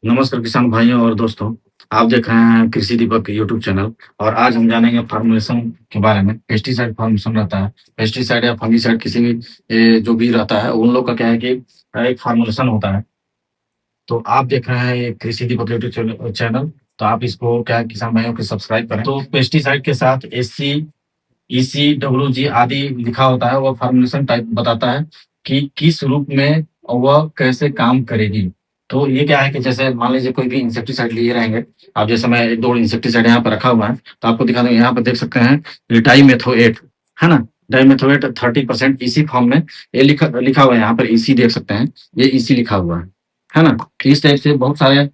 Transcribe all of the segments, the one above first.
नमस्कार किसान भाइयों और दोस्तों। आप देख रहे हैं कृषि दीपक यूट्यूब चैनल। और आज हम जानेंगे फार्मुलेशन के बारे में। पेस्टिसाइड फार्मुलेशन रहता है, पेस्टिसाइड या फंगिसाइड किसी भी जो भी रहता है उन लोग का क्या है कि एक फार्मुलेशन होता है। तो आप देख रहे हैं ये कृषि दीपक यूट्यूब चैनल। तो आप इसको क्या है किसान भाइयों को सब्सक्राइब करें। तो पेस्टिसाइड के साथ एससी, ईसी, डब्ल्यूजी आदि लिखा होता है। वह फार्मुलेशन टाइप बताता है कि किस रूप में वह कैसे काम करेगी। तो ये क्या है कि जैसे मान लीजिए कोई भी इंसेक्टिसाइड लिए रहेंगे आप, जैसे मैं एक दो इंसेक्टिसाइड यहाँ पर रखा हुआ है तो आपको दिखा दूं। यहाँ पर देख सकते हैं ये डाइमेथोएट है ना। डाइमेथोएट 30% इसी फॉर्म में ये लिखा लिखा हुआ है। यहाँ पर इसी देख सकते हैं, ये इसी लिखा हुआ है ना। तो इस टाइप से बहुत सारे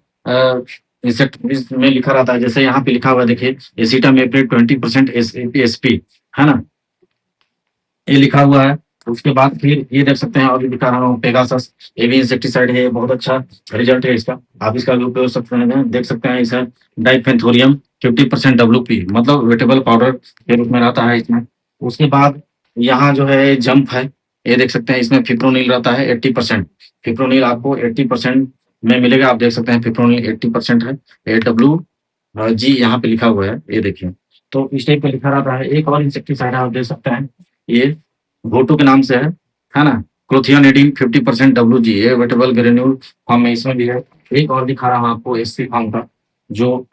इंसेक्ट में लिखा रहता है। जैसे यहाँ पे लिखा हुआ है, देखिए एसिटामेप्रिड 20% एसपी है ना, ये लिखा हुआ है। उसके बाद फिर ये देख सकते हैं और भी दिखा रहा हूँ पेगासस, ये भी इंसेक्टिसाइड है। बहुत अच्छा रिजल्ट है इसका, आप इसका भी उपयोग सकते हैं। देख सकते हैं इसे डाइफेंथोरियम 50% डब्ल्यूपी मतलब वेटेबल पाउडर के रूप में रहता है इसमें। उसके बाद यहाँ जो है जंप है, ये देख सकते हैं इसमें फिप्रोनिल रहता है 80%। फिप्रोनिल आपको 80% में मिलेगा। आप देख सकते हैं फिप्रोनिल 80% है। AW जी यहाँ पे लिखा हुआ है, ये देखिए। तो इस टाइप पे लिखा रहता है। एक और इंसेक्टिसाइड है, आप देख सकते हैं ये वोटो के नाम से है ना। क्लोथियानिडीन 50% डब्ल्यूजी, ये वेटेबल ग्रेन्यूल फॉर्म में इसमें भी है। एक और दिखा रहा हूँ आपको एससी फॉर्म का, जो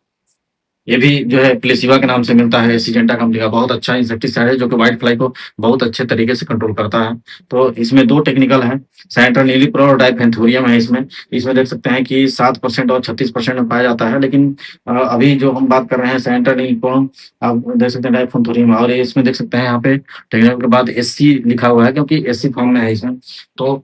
ये भी जो है प्लेसिवा के नाम से मिलता है। सिजेंटा कंपनी का बहुत अच्छा इंसेक्टिसाइड है जो कि व्हाइट फ्लाई को बहुत अच्छे तरीके से कंट्रोल करता है। तो इसमें दो टेक्निकल है, सैंट्रानिलीप्रो और डाइफेंथोरियम है इसमें। इसमें देख सकते हैं कि 7% और 36% में पाया जाता है। लेकिन अभी जो हम बात कर रहे हैं सैंट्रानिलीप्रो, आप देख सकते हैं डाइफेंथोरियम। और इसमें देख सकते हैं यहाँ पे टेक्निकल के बाद एससी लिखा हुआ है क्योंकि एससी फॉर्म में है इसमें। तो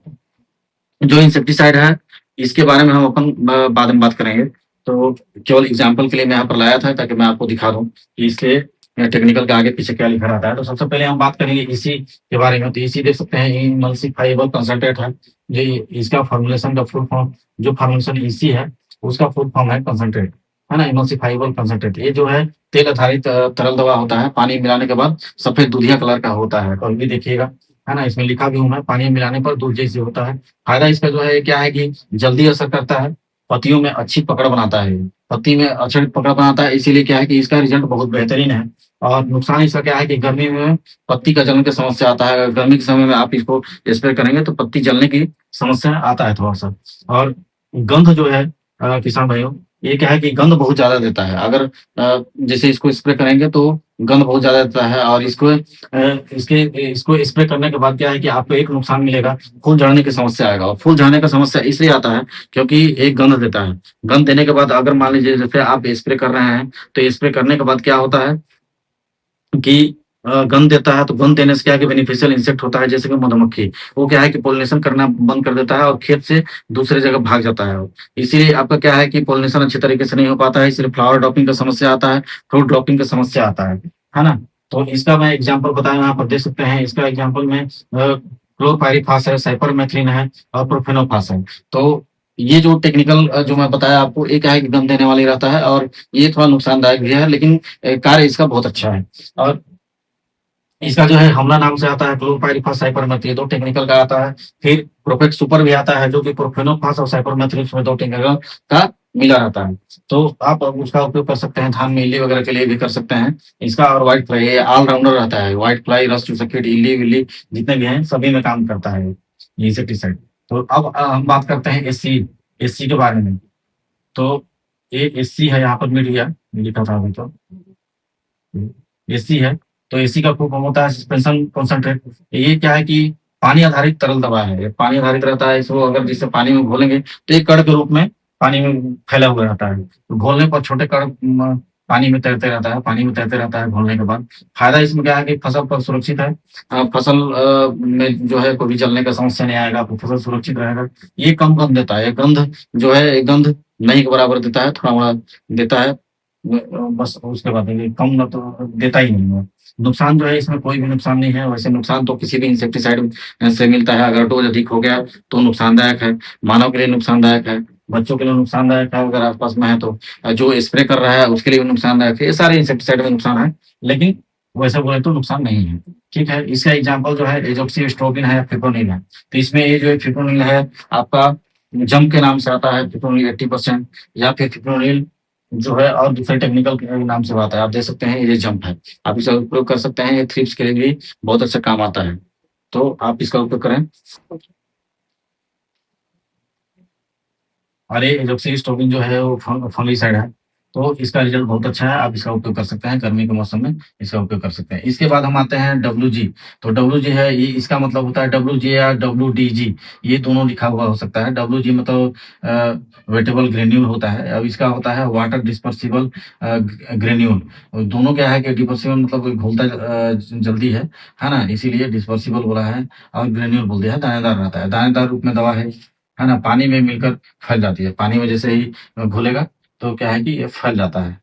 जो इंसेक्टिसाइड है इसके बारे में हम अपन बाद में बात करेंगे। तो केवल एग्जाम्पल के लिए मैं यहाँ पर लाया था ताकि मैं आपको दिखा दूं कि इसके टेक्निकल के आगे पीछे क्या लिखा रहता है। तो सबसे पहले हम बात करेंगे इसी के बारे में। तो इसी देख सकते हैं इमल्सिफाइबल कंसंट्रेट है। जो इसका फॉर्मुलेशन का फुल फॉर्म, जो फॉर्मुलेशन इसी है उसका फुल फॉर्म है कंसंट्रेट, है ना। इमल्सिफाइबल कंसंट्रेट ये जो है तेल आधारित तरल दवा होता है। पानी मिलाने के बाद सफेद दूधिया कलर का होता है। और भी देखिएगा, है ना, इसमें लिखा भी हूं मैं, पानी मिलाने पर दूध जैसे होता है। फायदा इसका जो है क्या है कि जल्दी असर करता है, पत्तियों में अच्छी पकड़ बनाता है। पत्ती में अच्छी पकड़ बनाता है, इसीलिए क्या है कि इसका रिजल्ट बहुत बेहतरीन है। और नुकसान इसका क्या है कि गर्मी में पत्ती का जलने की समस्या आता है। अगर गर्मी के समय में आप इसको स्प्रे करेंगे तो पत्ती जलने की समस्या आता है थोड़ा सा। और गंध जो है किसान भाइयों, ये क्या है कि गंध बहुत ज्यादा देता है। अगर जैसे इसको स्प्रे करेंगे तो गंध बहुत ज्यादा देता है। और इसको स्प्रे करने के बाद क्या है कि आपको एक नुकसान मिलेगा, फूल झड़ने की समस्या आएगा। और फूल झड़ने का समस्या इसलिए आता है क्योंकि एक गंध देता है। गंध देने के बाद अगर मान लीजिए जैसे आप स्प्रे कर रहे हैं तो स्प्रे करने के बाद क्या होता है कि गंध देता है। तो गंध देने से क्या है कि बेनिफिशियल इंसेक्ट होता है, जैसे कि मधुमक्खी, वो क्या है कि पोलिनेशन करना बंद कर देता है और खेत से दूसरे जगह भाग जाता है। इसीलिए आपका क्या है कि पोलिनेशन अच्छे तरीके से नहीं हो पाता है, इसलिए फ्लावर ड्रॉपिंग का समस्या आता है, फ्रूट ड्रॉपिंग का समस्या आता है ना। तो इसका मैं एग्जाम्पल बताया, यहाँ पर देख सकते हैं। इसका एग्जाम्पल में क्लोरपाइरीफास है, साइपरमेथ्रिन है और प्रोफेनोफास है। तो ये जो टेक्निकल जो मैं बताया आपको, एक है कि गंध देने वाली रहता है और ये थोड़ा नुकसानदायक भी है, लेकिन कार्य इसका बहुत अच्छा है। और इसका जो है हमला नाम से आता है, क्लोरोपाइरीफास, साइपरमेथ्रिन, ये दो टेक्निकल का आता है। फिर प्रोफेक्ट सुपर भी आता है जो कि प्रोफेनोफास और साइपरमेथ्रिन में दो टेक्निकल का मिला रहता है। तो आप उसका उपयोग कर सकते हैं, धान में इल्ली वगैरह के लिए भी कर सकते हैं इसका। और व्हाइट फ्लाई ये ऑलराउंडर रहता है। व्हाइट फ्लाई, रस्ट चूसक, इल्ली विल्ली जितने भी हैं सभी में काम करता है ये इंसेक्टिसाइड। तो अब हम बात करते हैं एससी, एससी के बारे में। तो ये एससी है, यहाँ पर मिल गया, लिखा था अभी तो एसी है। तो एसी का फुल फॉर्म होता है सस्पेंशन कॉन्सेंट्रेट। ये क्या है कि पानी आधारित तरल दवा है। ये पानी आधारित रहता है, इसको अगर जिससे पानी में घोलेंगे तो एक कण के रूप में पानी में फैला हुआ रहता है। तो घोलने पर छोटे कण पानी में तैरते रहता है, पानी में तैरते रहता है घोलने के बाद। फायदा इसमें क्या है कि फसल पर सुरक्षित है। फसल में जो है कोई भी जलने का समस्या नहीं आएगा, आपको फसल सुरक्षित रहेगा। ये कम गंध देता है, गंध जो है ये गंध नहीं के बराबर देता है, थोड़ा मोड़ा देता है बस। उसके बाद ये कम ना तो देता ही नहीं है। नुकसान जो है इसमें कोई भी नुकसान नहीं है। वैसे नुकसान तो किसी भी इंसेक्टिसाइड से मिलता है, अगर डोज अधिक हो गया तो नुकसानदायक है। मानव के लिए नुकसानदायक है, बच्चों के लिए नुकसानदायक है अगर आसपास में है तो, जो स्प्रे कर रहा है उसके लिए भी नुकसानदायक है। ये सारे इंसेक्टिसाइड में नुकसान है, लेकिन वैसे बोले तो नुकसान नहीं है। ठीक है, इसका एग्जाम्पल जो है एजोक्सी स्ट्रोबिन है, फिप्रोनिल है। तो इसमें ये जो है फिप्रोनिल है आपका जम के नाम से आता है फिप्रोनिल 80%, या फिर फिप्रोनिल जो है और दूसरे टेक्निकल नाम से आता है। आप देख सकते हैं ये जंप है, आप इसका उपयोग कर सकते हैं, ये थ्रिप्स के लिए भी बहुत अच्छा काम आता है, तो आप इसका उपयोग करें। और ये एजोक्सिस्ट्रोबिन जो है वो फंगिसाइड है, तो इसका रिजल्ट बहुत अच्छा है, आप इसका उपयोग कर सकते हैं, गर्मी के मौसम में इसका उपयोग कर सकते हैं। इसके बाद हम आते हैं डब्ल्यूजी। तो डब्ल्यूजी है, ये इसका मतलब होता है डब्ल्यूजी या डब्ल्यूडीजी, ये दोनों लिखा हुआ हो सकता है। डब्ल्यूजी मतलब वेटेबल ग्रेन्यूल होता है, अब इसका होता है वाटर डिस्पर्सिबल ग्रेन्यूल। दोनों क्या है कि डिस्पर्सिबल मतलब घुलता जल्दी है ना, इसीलिए डिस्पर्सिबल बोला है, और ग्रेन्यूल बोल दिया है, दानेदार रहता है, दानेदार रूप में दवा है ना, पानी में मिलकर फैल जाती है। पानी में जैसे ही घुलेगा तो क्या है कि ये फैल जाता है।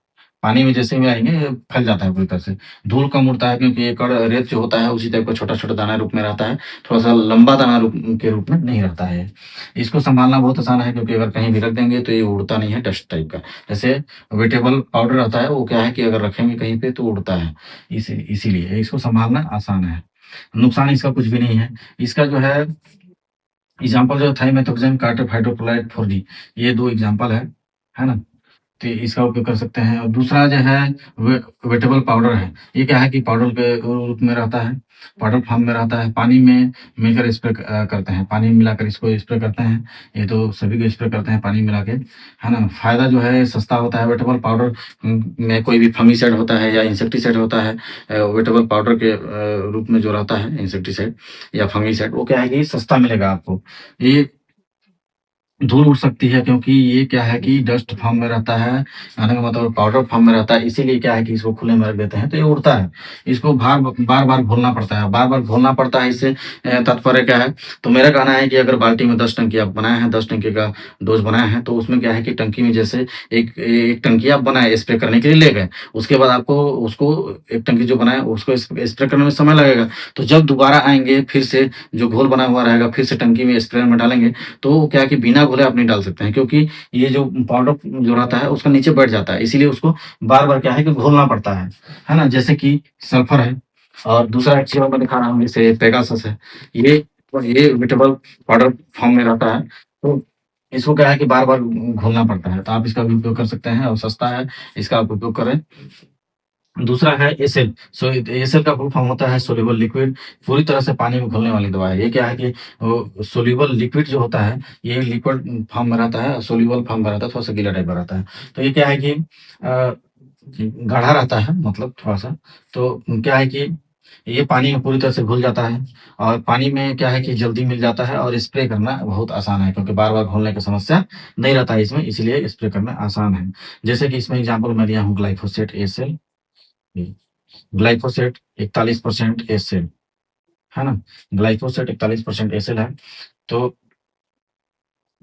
पानी में जैसे ही मिलाएँगे ये फैल जाता है पूरी तरह से। धूल कम उड़ता है क्योंकि ये कण रेत जो होता है उसी टाइप का छोटा-छोटा दाना रूप में रहता है। थोड़ा-सा लंबा दाना रूप के रूप में नहीं रहता है। इसको सँभालना बहुत आसान है क्योंकि अगर कहीं भी रख देंगे तो ये उड़ता नहीं है, डस्ट टाइप का। जैसे वेटेबल पाउडर रहता है वो क्या है कि अगर रखेंगे कहीं पे तो उड़ता है। इसीलिए इसको सँभालना आसान है। नुकसान इसका कुछ भी नहीं है। इसका जो है एग्ज़ाम्पल जो थाइमेथोक्सैम, कार्टेप हाइड्रोक्लोराइड 4D, ये 2 एग्ज़ाम्पल है ना? तो इसका उपयोग कर सकते हैं। और दूसरा जो है वे वेटेबल पाउडर है। ये क्या है कि पाउडर के रूप में रहता है, पाउडर फॉर्म में रहता है, पानी में मिलकर स्प्रे करते हैं, पानी में मिलाकर इसको स्प्रे करते हैं। ये तो सभी को स्प्रे करते हैं पानी मिला के, है ना? फ़ायदा जो है सस्ता होता है। वेटेबल पाउडर में कोई भी फंगिसाइड होता है या इंसेक्टिसाइड होता है, वेटेबल पाउडर के रूप में जो रहता है इंसेक्टिसाइड या फंगिसाइड, वो क्या है कि सस्ता मिलेगा आपको। ये धूल उड़ सकती है क्योंकि ये क्या है कि डस्ट फॉर्म में रहता है, कहने का मतलब पाउडर फॉर्म में रहता है, इसीलिए क्या है कि इसको खुले में रख देते हैं तो ये उड़ता है। इसको बार-बार घोलना पड़ता है, बार-बार घोलना पड़ता है, इससे तात्पर्य क्या है? तो मेरा कहना है कि अगर बाल्टी में 10 टंकी आप बनाए हैं, 10 टंकी का डोज़ बनाए हैं, तो उसमें क्या है कि टंकी में जैसे एक टंकी आप बनाए स्प्रे करने के लिए ले गए, उसके बाद आपको उसको एक टंकी जो बनाए उसको स्प्रे करने में समय लगेगा। तो जब दोबारा आएँगे फिर से जो घोल बना हुआ रहेगा, फिर से टंकी में स्प्रेयर में डालेंगे, तो क्या है कि बिना घोले आप नहीं डाल सकते हैं क्योंकि ये जो पाउडर जो रहता है उसका नीचे बैठ जाता है, इसीलिए उसको बार-बार क्या है कि घोलना पड़ता है ना? जैसे कि सल्फर है, और दूसरा एक चीज़ और मैं दिखा रहा हूँ जैसे पेगासस है, ये ये वेटेबल पाउडर फॉर्म में रहता है, तो इसको क्या है कि बार-बार घोलना पड़ता है, तो आप इसका भी उपयोग कर सकते हैं और सस्ता है, इसका आप उपयोग करें। दूसरा है एसेल। एसेल का फुल फॉर्म होता है सोल्यूबल लिक्विड, पूरी तरह से पानी में घुलने वाली दवा है। ये क्या है कि वो सोल्यूबल लिक्विड जो होता है, ये लिक्विड फॉर्म में रहता है, सोल्यूबल फॉर्म में रहता है, थोड़ा-सा गीला टाइप का रहता है। तो ये क्या है कि गाढ़ा रहता है मतलब थोड़ा-सा, तो क्या है कि ये पानी में पूरी तरह से घुल जाता है, और पानी में क्या है कि जल्दी मिल जाता है, और स्प्रे करना बहुत आसान है क्योंकि बार-बार घोलने की समस्या नहीं रहता है इसमें, इसलिए स्प्रे करना आसान है। जैसे कि इसमें एग्ज़ाम्पल मैं दिया हूँ ग्लाइफोसेट एसेल, ग्लाइफोसेट 41% एसिड, है ना? ग्लाइफोसेट 41% एसिड है। तो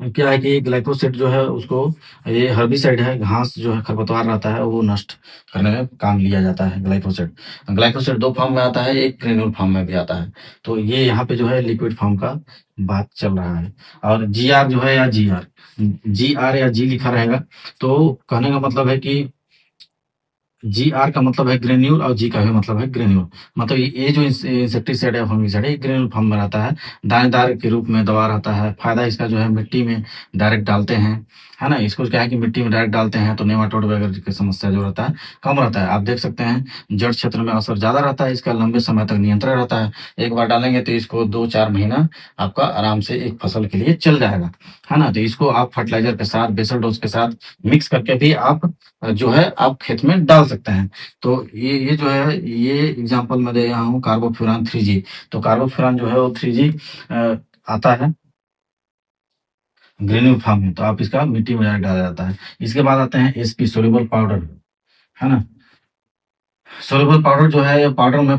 क्या है कि ग्लाइफोसेट जो है उसको, ये हर्बिसाइड है, घास जो है खरपतवार रहता है वो नष्ट करने में काम लिया जाता है ग्लाइफोसेट। ग्लाइफोसेट 2 फॉर्म में आता है, एक ग्रेन्यूल फॉर्म में भी आता है। तो ये यहाँ पे जो है लिक्विड फॉर्म का बात चल रहा है। और जीआर जो है या जीआर, जीआर या जी लिखा रहेगा, तो कहने का मतलब है कि जीआर का मतलब है ग्रेन्यूल और जी का भी मतलब है ग्रेन्यूल। मतलब ये जो इंसेक्टिसाइड या फंगिसाइड है, ये ग्रेन्यूल फॉर्म में रहता है, दानेदार के रूप में दवा रहता है। फ़ायदा इसका जो है मिट्टी में डायरेक्ट डालते हैं, है ना? इसको क्या है कि मिट्टी में डायरेक्ट डालते हैं तो नेमाटोड वगैरह की समस्या जो रहता है, कम रहता है। आप देख सकते हैं जड़ क्षेत्र में असर ज़्यादा रहता है, इसका लंबे समय तक नियंत्रण रहता है। एक बार डालेंगे तो इसको 2-4 महीना आपका आराम से एक फसल के लिए चल जाएगा, है ना? तो इसको आप फर्टिलाइज़र के साथ, बेसल डोज़ के साथ मिक्स करके भी आप जो है आप खेत में डाल सकते हैं। तो ये जो है ये एग्ज़ाम्पल मैं दे रहा हूँ कार्बोफ्यूरान 3G। तो कार्बोफ्यूरान जो है वो 3G आता है ग्रेन्यूल फॉर्म में, तो आप इसका मिट्टी में डायरेक्ट डाला जाता है। इसके बाद आते हैं एसपी सोल्यूबल पाउडर, है ना? सोल्यूबल पाउडर जो है पाउडर में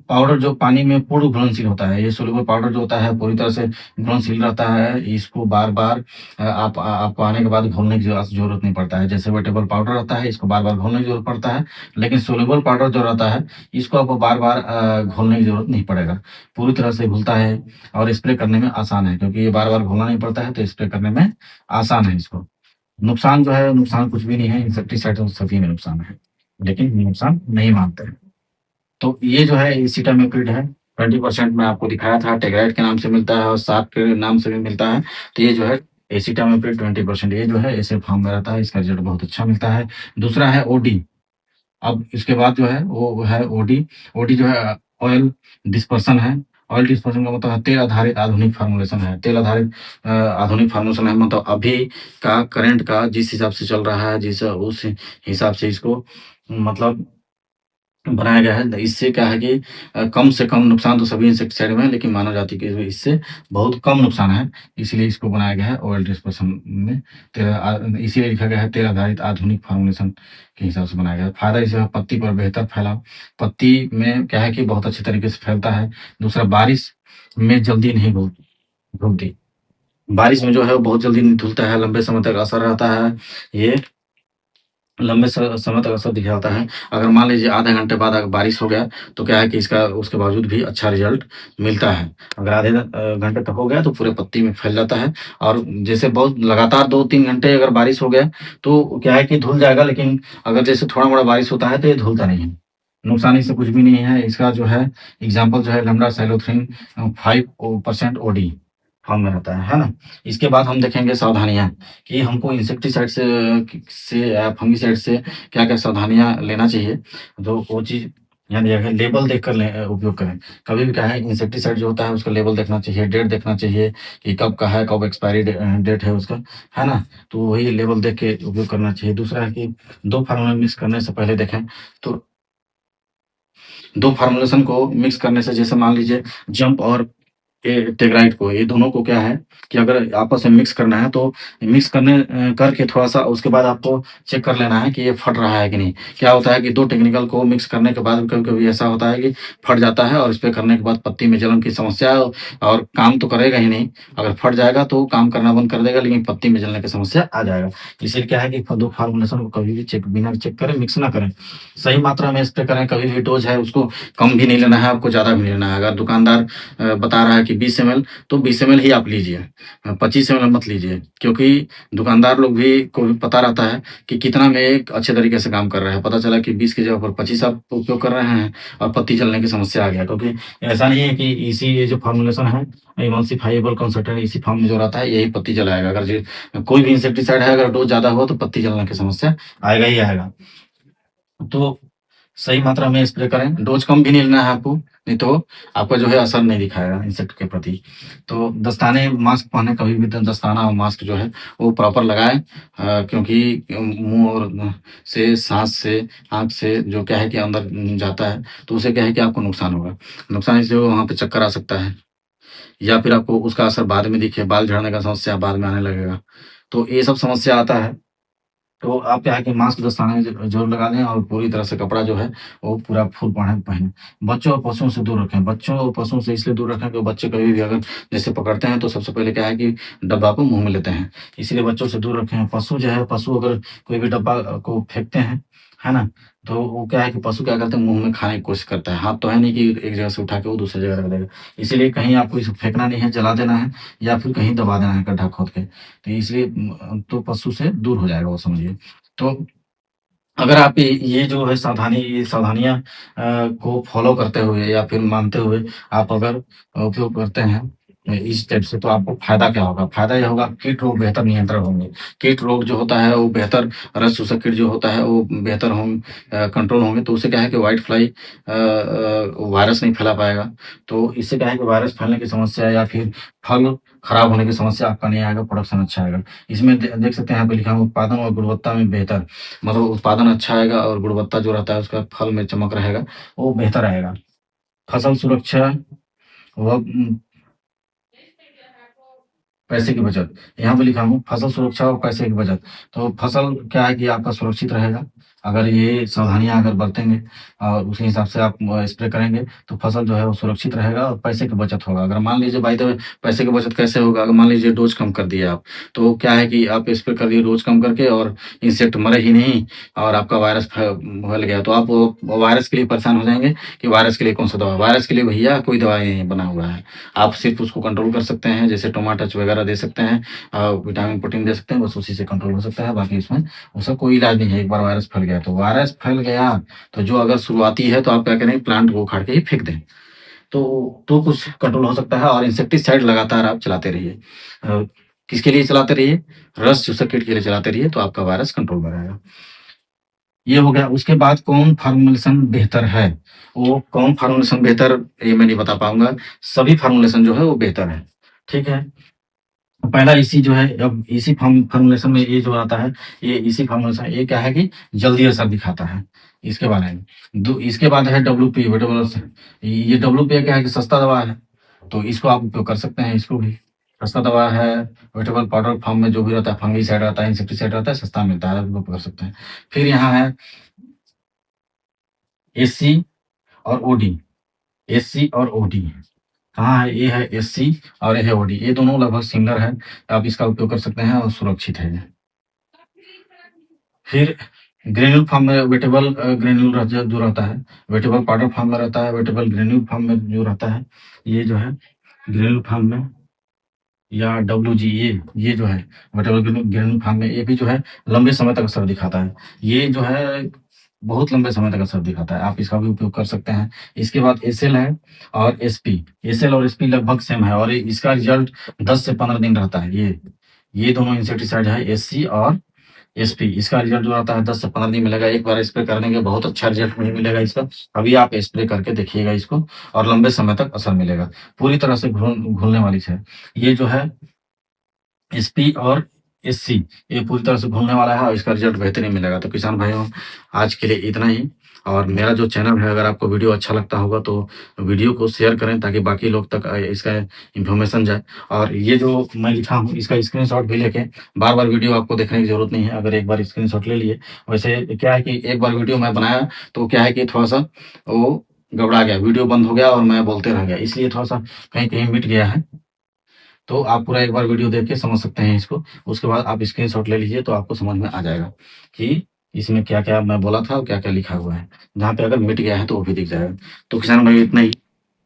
पाउडर जो पानी में पूर्ण घुलनशील होता है, ये सोल्यूबल पाउडर जो होता है पूरी तरह से घुलनशील रहता है। इसको बार-बार आपको आने के बाद घोलने की ज़रूरत नहीं पड़ता है। जैसे वेटेबल पाउडर रहता है, इसको बार-बार घोलने की ज़रूरत पड़ता है, लेकिन सोल्यूबल पाउडर जो रहता है, इसको आपको बार-बार घोलने की ज़रूरत नहीं पड़ेगा। पूरी तरह से घुलता है और स्प्रे करने में आसान है क्योंकि ये बार-बार घोलना नहीं पड़ता है, तो स्प्रे करने में आसान है इसको। नुकसान जो है, नुकसान कुछ भी नहीं है, इंसेक्टिसाइड तो सभी में नुकसान है, लेकिन नुकसान नहीं मानते हैं। तो ये जो है एसिटामिप्रिड है, 20% मैं आपको दिखाया था, टेगराइट के नाम से मिलता है और साप के नाम से भी मिलता है। तो ये जो है एसिटामिप्रिड 20% ये जो है ऐसे फॉर्म में रहता है, इसका रिज़ल्ट बहुत अच्छा मिलता है। दूसरा है ओडी। अब इसके बाद जो है वो है ओडी। ओडी जो है ऑयल डिस्पर्सन है। ऑयल डिस्पर्सन का मतलब है तेल आधारित आधुनिक फ़ॉर्मूलेशन है। तेल आधारित आधुनिक फ़ॉर्मूलेशन है, मतलब अभी का करंट का जिस हिसाब से चल रहा है, जिस उस हिसाब से इसको मतलब बनाया गया है। इससे क्या है कि कम से कम नुकसान तो सभी इंसेक्टिसाइड में है, लेकिन मानव जाति के इससे बहुत कम नुकसान है, इसलिए इसको बनाया गया है ऑयल डिस्पर्सन में। इसीलिए लिखा गया है तेल आधारित आधुनिक फ़ॉर्मूलेशन के हिसाब से बनाया गया है। फ़ायदा इसे है पत्ती पर बेहतर फैलाव। पत्ती में क्या है कि बहुत अच्छे तरीके से फैलता है। दूसरा बारिश में जल्दी नहीं घुलती। बारिश में जो है वो बहुत जल्दी नहीं धुलता है, लंबे समय तक असर रहता है। ये लंबे समय तक असर दिखाता है। अगर मान लीजिए आधे घंटे बाद अगर बारिश हो गया, तो क्या है कि इसका उसके बावजूद भी अच्छा रिज़ल्ट मिलता है। अगर आधे घंटे तक हो गया तो पूरे पत्ती में फैल जाता है, और जैसे बहुत लगातार 2-3 घंटे अगर बारिश हो गया, तो क्या है कि धुल जाएगा, लेकिन अगर जैसे थोड़ा-मोड़ा बारिश होता है तो ये धुलता नहीं है। नुकसान इससे कुछ भी नहीं है। इसका जो है एग्ज़ाम्पल जो है लैम्ब्डा साइलोथ्रिन 5% ओडी फॉर्म में रहता है ना? इसके बाद हम देखेंगे सावधानियाँ कि हमको इंसेक्टिसाइड से या फंगिसाइड से क्या-क्या सावधानियाँ लेना चाहिए। तो वो चीज़ ध्यान दिया गया है, लेबल देखकर उपयोग करें। कभी भी क्या है इंसेक्टिसाइड जो होता है उसका लेबल देखना चाहिए, डेट देखना चाहिए कि कब का है, कब एक्सपायरी डेट है उसका, है ना? तो वही लेबल देख के उपयोग करना चाहिए। दूसरा है कि 2 फार्मूला मिक्स करने से पहले देखें, तो 2 फ़ॉर्मूलेशन को मिक्स करने से, जैसे मान लीजिए जंप और टेग्राइट को, ये दोनों को क्या है कि अगर आपस में मिक्स करना है, तो मिक्स करके थोड़ा-सा उसके बाद आपको चेक कर लेना है कि ये फट रहा है कि नहीं। क्या होता है कि 2 टेक्निकल को मिक्स करने के बाद कभी-कभी ऐसा होता है कि फट जाता है, और इस पे करने के बाद पत्ती में जलन की समस्या और काम तो करेगा ही नहीं। अगर फट जाएगा तो काम करना बंद कर देगा, लेकिन पत्ती में जलने की समस्या आ जाएगा। इसलिए क्या है कि 2 फ़ॉर्मूलेशन को कभी भी बिना चेक करे मिक्स ना करें। सही मात्रा में स्प्रे करें, कभी भी डोज़ है उसको कम भी नहीं लेना है, आपको ज़्यादा भी नहीं लेना है। अगर दुकानदार बता रहा है कि 20 एमएल, तो 20 एमएल ही आप लीजिए। 25 एमएल मत लीजिए, क्योंकि दुकानदार लोग भी को भी पता रहता है कि कितना में एक अच्छे तरीके से काम कर रहा है। पता चला कि 20 की जगह पर 25 आप उपयोग कर रहे हैं और पत्ती जलने की समस्या आ गया। क्योंकि ऐसा नहीं है कि इसी ये जो फ़ॉर्मूलेशन है, इमल्सिफ़ाइएबल कंसंट्रेट इसी फॉर्म में जो रहता है यही पत्ती जलाएगा। अगर कोई भी इंसेक्टिसाइड है, अगर डोज़ ज़्यादा हुआ तो पत्ती जलने की समस्या आएगा ही आएगा। तो सही मात्रा में स्प्रे करें, डोज़ कम भी नहीं लेना है आपको, नहीं तो आपका जो है असर नहीं दिखाएगा इंसेक्ट के प्रति। तो दस्ताने, मास्क पहने, कभी भी द दस्ताना और मास्क जो है वो प्रॉपर लगाएँ, क्योंकि मुँह और से, साँस से, आँख से जो क्या है कि अंदर जाता है, तो उससे क्या है कि आपको नुकसान होगा। नुकसान इसलिए होगा, वहाँ पे चक्कर आ सकता है, या फिर आपको उसका असर बाद में दिखे, बाल झड़ने का समस्या बाद में आने लगेगा। तो ये सब समस्या आता है। तो आप क्या है कि मास्क दस्ताने ज़रूर लगा लें, और पूरी तरह से कपड़ा जो है वो पूरा फुल पहने। बच्चों और पशुओं से दूर रखें। बच्चों और पशुओं से इसलिए दूर रखें कि बच्चे कभी भी अगर जैसे पकड़ते हैं, तो सबसे पहले क्या है कि डब्बा को मुँह में लेते हैं, इसलिए बच्चों से दूर रखें। पशु जो है, पशु अगर कोई भी डब्बा को फेंकते हैं, है ना? तो वो क्या है कि पशु क्या करते हैं, मुँह में खाने की कोशिश करता है। हाथ तो है नहीं कि एक जगह से उठा के वो दूसरी जगह रख देगा। इसीलिए कहीं आपको इसे फेंकना नहीं है, जला देना है, या फिर कहीं दबा देना है गड्ढा खोद के। तो इसलिए तो पशु से दूर हो जाएगा वो, समझिए। तो अगर आप ये जो है ये सावधानियाँ को फ़ॉलो करते हुए या फिर मानते हुए आप अगर उपयोग करते हैं इस टाइप से, तो आपको फ़ायदा क्या होगा? फ़ायदा ये होगा, कीट रोग बेहतर नियंत्रण होंगे। कीट रोग जो होता है वो बेहतर, रस चूसक कीट जो होता है वो बेहतर कंट्रोल होंगे, तो उससे क्या है कि व्हाइट फ्लाई वायरस नहीं फैला पाएगा। तो इससे क्या है कि वायरस फैलने की समस्या या फिर फल खराब होने की समस्या आपका नहीं आएगा, प्रोडक्शन अच्छा आएगा। इसमें देख सकते हैं यहाँ पे लिखा है उत्पादन और गुणवत्ता में बेहतर, मतलब उत्पादन अच्छा आएगा और गुणवत्ता जो रहता है उसका फल में चमक रहेगा, वो बेहतर आएगा। फसल सुरक्षा व पैसे की बचत, यहाँ पे लिखा हूँ फसल सुरक्षा और पैसे की बचत। तो फसल क्या है कि आपका सुरक्षित रहेगा, अगर ये सावधानियाँ अगर बरतेंगे और उसी हिसाब से आप स्प्रे करेंगे, तो फसल जो है वो सुरक्षित रहेगा और पैसे की बचत होगा। अगर मान लीजिए बाय द वे पैसे की बचत कैसे होगा? अगर मान लीजिए डोज़ कम कर दिए आप, तो क्या है कि आप स्प्रे कर दिए डोज़ कम करके, और इंसेक्ट मरे ही नहीं, और आपका वायरस फैल गया, तो आप वो वायरस के लिए परेशान हो जाएँगे कि वायरस के लिए कौन-सा दवा? वायरस के लिए भैया कोई दवाई नहीं बना हुआ है। आप सिर्फ़ उसको कंट्रोल कर सकते हैं, जैसे टोमाटच वगैरह दे सकते हैं, विटामिन, प्रोटीन दे सकते हैं, बस उसी से कंट्रोल हो सकता है, बाकी इसमें उसका कोई इलाज नहीं है। एक बार वायरस फैल गया, तो वायरस फैल गया, तो जो अगर शुरुआती है, तो आप क्या करें, प्लांट को उखाड़ के ही फेंक दें। तो कुछ कंट्रोल हो सकता है। और इंसेक्टिसाइड लगातार आप चलाते रहिए। किसके लिए चलाते रहिए? रस चूसक कीट के लिए चलाते रहिए, तो आपका वायरस कंट्रोल में रहेगा। ये हो गया। उसके बाद कौन फार्मूलेशन बेहतर है? वो कौन फार्मूलेशन बेहतर, ये मैं नहीं बता पाऊँगा। सभी फार्मूलेशन जो है वो बेहतर है, ठीक है? पहला इसी जो है, अब इसी फार्मूलेशन में ये जो आता है, ये इसी फार्मूलेशन, ये क्या है कि जल्दी असर दिखाता है। इसके बारे में इसके बाद है डब्ल्यूपी, ये डब्ल्यूपी क्या है कि सस्ता दवा है, तो इसको आप उपयोग कर सकते हैं। इसको भी सस्ता दवा है, वेजिटेबल पाउडर फॉर्म में जो भी रहता है, फंगीसाइड रहता है, इंसेक्टिसाइड रहता है, सस्ता मिलता है, आप उपयोग कर सकते हैं। फिर यहाँ है एससी और ओडी। एससी और ओडी कहाँ है? ये है एससी और ये है ओडी। ये दोनों लगभग सिमिलर है, आप इसका उपयोग कर सकते हैं और सुरक्षित है ये। फिर ग्रेन्यूल फॉर्म में वेटेबल ग्रेन्यूल जो रहता है, वेटेबल पाउडर फॉर्म में रहता है, वेटेबल ग्रेन्यूल फॉर्म में जो रहता है, ये जो है ग्रेन्यूल फॉर्म में या डब्ल्यूजी, ये जो है वेटेबल ग्रेन्यूल फॉर्म में, ये भी जो है लंबे समय तक असर दिखाता है। ये जो है बहुत लंबे समय तक असर दिखाता है, आप इसका भी उपयोग कर सकते हैं। इसके बाद एसएल है और एसपी। एसएल और एसपी लगभग सेम है और इसका रिजल्ट 10 से 15 दिन रहता है। ये दोनों इंसेक्टिसाइड है, एससी और एसपी। इसका रिजल्ट जो आता है 10 से 15 दिन मिलेगा। एक बार स्प्रे करने के बहुत अच्छा रिजल्ट नहीं मिलेगा इसका। अभी आप स्प्रे करके देखिएगा इसको और लंबे समय तक असर मिलेगा। पूरी तरह से घुलने वाली है। ये जो है एसपी और एससी, ये पूरी तरह से घूमने वाला है और इसका रिजल्ट बेहतरीन मिलेगा। तो किसान भाइयों, आज के लिए इतना ही। और मेरा जो चैनल है, अगर आपको वीडियो अच्छा लगता होगा तो वीडियो को शेयर करें ताकि बाकी लोग तक इसका इन्फॉर्मेशन जाए। और ये जो मैं लिखा हूँ इसका स्क्रीनशॉट भी लेके, बार बार वीडियो आपको देखने की जरूरत नहीं है, अगर एक बार स्क्रीनशॉट ले लिए। वैसे क्या है कि एक बार वीडियो मैं बनाया तो क्या है कि थोड़ा सा वो गड़बड़ा गया, वीडियो बंद हो गया और मैं बोलते रह गया, इसलिए थोड़ा सा कहीं कहीं मिट गया है। तो आप पूरा एक बार वीडियो देख के समझ सकते हैं इसको। उसके बाद आप स्क्रीनशॉट ले लीजिए तो आपको समझ में आ जाएगा कि इसमें क्या-क्या मैं बोला था और क्या-क्या लिखा हुआ है। जहाँ पे अगर मिट गया है तो वो भी दिख जाएगा। तो किसान भाई इतना ही।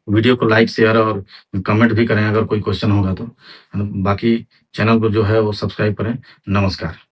वीडियो को लाइक, शेयर और कमेंट भी करें अगर कोई क्वेश्चन होगा तो। बाकी चैनल को जो है वो सब्सक्राइब करें। नमस्कार।